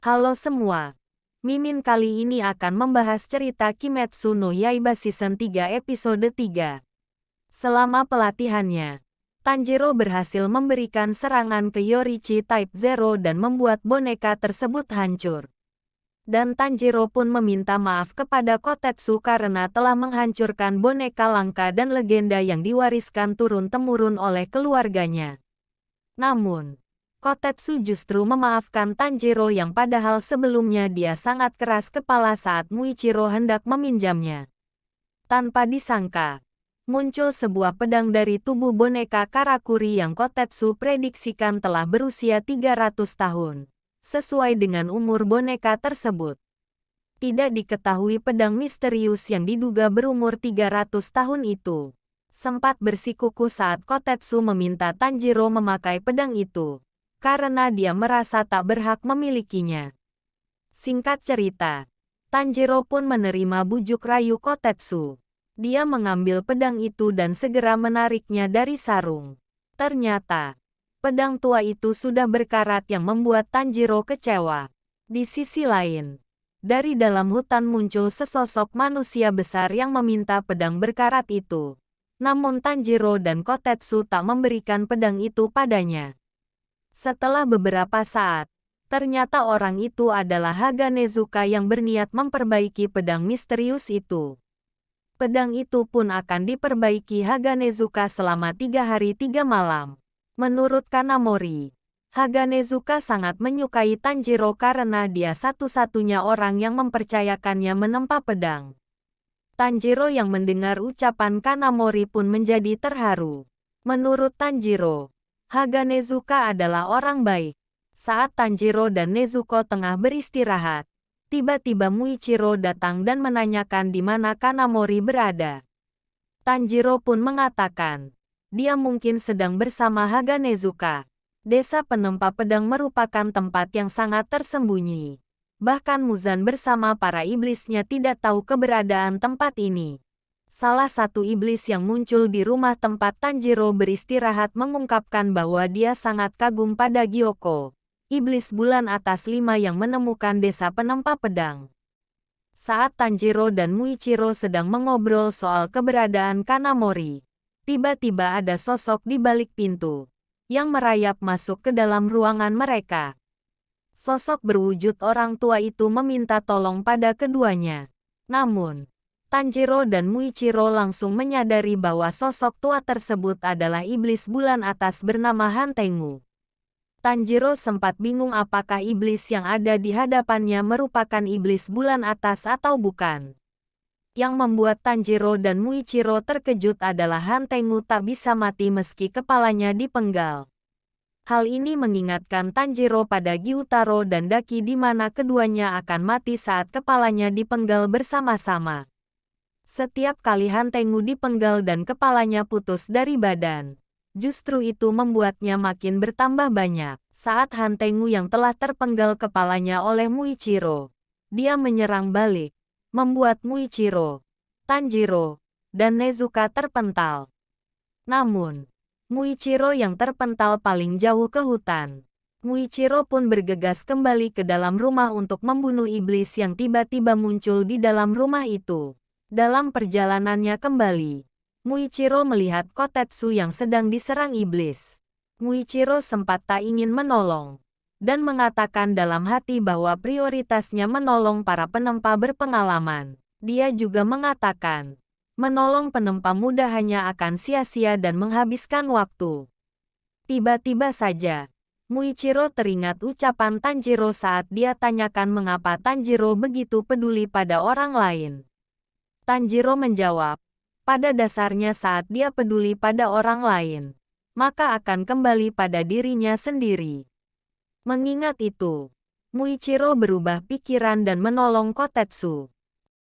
Halo semua. Mimin kali ini akan membahas cerita Kimetsu no Yaiba Season 3 Episode 3. Selama pelatihannya, Tanjiro berhasil memberikan serangan ke Yorichi Type Zero dan membuat boneka tersebut hancur. Dan Tanjiro pun meminta maaf kepada Kotetsu karena telah menghancurkan boneka langka dan legenda yang diwariskan turun-temurun oleh keluarganya. Namun, Kotetsu justru memaafkan Tanjiro yang padahal sebelumnya dia sangat keras kepala saat Muichiro hendak meminjamnya. Tanpa disangka, muncul sebuah pedang dari tubuh boneka Karakuri yang Kotetsu prediksikan telah berusia 300 tahun, sesuai dengan umur boneka tersebut. Tidak diketahui pedang misterius yang diduga berumur 300 tahun itu sempat bersikuku saat Kotetsu meminta Tanjiro memakai pedang itu, karena dia merasa tak berhak memilikinya. Singkat cerita, Tanjiro pun menerima bujuk rayu Kotetsu. Dia mengambil pedang itu dan segera menariknya dari sarung. Ternyata, pedang tua itu sudah berkarat yang membuat Tanjiro kecewa. Di sisi lain, dari dalam hutan muncul sesosok manusia besar yang meminta pedang berkarat itu. Namun Tanjiro dan Kotetsu tak memberikan pedang itu padanya. Setelah beberapa saat, ternyata orang itu adalah Haganezuka yang berniat memperbaiki pedang misterius itu. Pedang itu pun akan diperbaiki Haganezuka selama 3 hari 3 malam. Menurut Kanamori, Haganezuka sangat menyukai Tanjiro karena dia satu-satunya orang yang mempercayakannya menempa pedang. Tanjiro yang mendengar ucapan Kanamori pun menjadi terharu. Menurut Tanjiro, Haganezuka adalah orang baik. Saat Tanjiro dan Nezuko tengah beristirahat, tiba-tiba Muichiro datang dan menanyakan di mana Kanamori berada. Tanjiro pun mengatakan, dia mungkin sedang bersama Haganezuka. Desa penempa pedang merupakan tempat yang sangat tersembunyi. Bahkan Muzan bersama para iblisnya tidak tahu keberadaan tempat ini. Salah satu iblis yang muncul di rumah tempat Tanjiro beristirahat mengungkapkan bahwa dia sangat kagum pada Gyoko, iblis bulan atas 5 yang menemukan desa penempa pedang. Saat Tanjiro dan Muichiro sedang mengobrol soal keberadaan Kanamori, tiba-tiba ada sosok di balik pintu, yang merayap masuk ke dalam ruangan mereka. Sosok berwujud orang tua itu meminta tolong pada keduanya. Namun, Tanjiro dan Muichiro langsung menyadari bahwa sosok tua tersebut adalah iblis bulan atas bernama Hantengu. Tanjiro sempat bingung apakah iblis yang ada di hadapannya merupakan iblis bulan atas atau bukan. Yang membuat Tanjiro dan Muichiro terkejut adalah Hantengu tak bisa mati meski kepalanya dipenggal. Hal ini mengingatkan Tanjiro pada Gyutaro dan Daki di mana keduanya akan mati saat kepalanya dipenggal bersama-sama. Setiap kali Hantengu dipenggal dan kepalanya putus dari badan, justru itu membuatnya makin bertambah banyak. Saat Hantengu yang telah terpenggal kepalanya oleh Muichiro, dia menyerang balik, membuat Muichiro, Tanjiro, dan Nezuka terpental. Namun, Muichiro yang terpental paling jauh ke hutan. Muichiro pun bergegas kembali ke dalam rumah untuk membunuh iblis yang tiba-tiba muncul di dalam rumah itu. Dalam perjalanannya kembali, Muichiro melihat Kotetsu yang sedang diserang iblis. Muichiro sempat tak ingin menolong, dan mengatakan dalam hati bahwa prioritasnya menolong para penempa berpengalaman. Dia juga mengatakan, menolong penempa muda hanya akan sia-sia dan menghabiskan waktu. Tiba-tiba saja, Muichiro teringat ucapan Tanjiro saat dia tanyakan mengapa Tanjiro begitu peduli pada orang lain. Tanjiro menjawab, pada dasarnya saat dia peduli pada orang lain, maka akan kembali pada dirinya sendiri. Mengingat itu, Muichiro berubah pikiran dan menolong Kotetsu.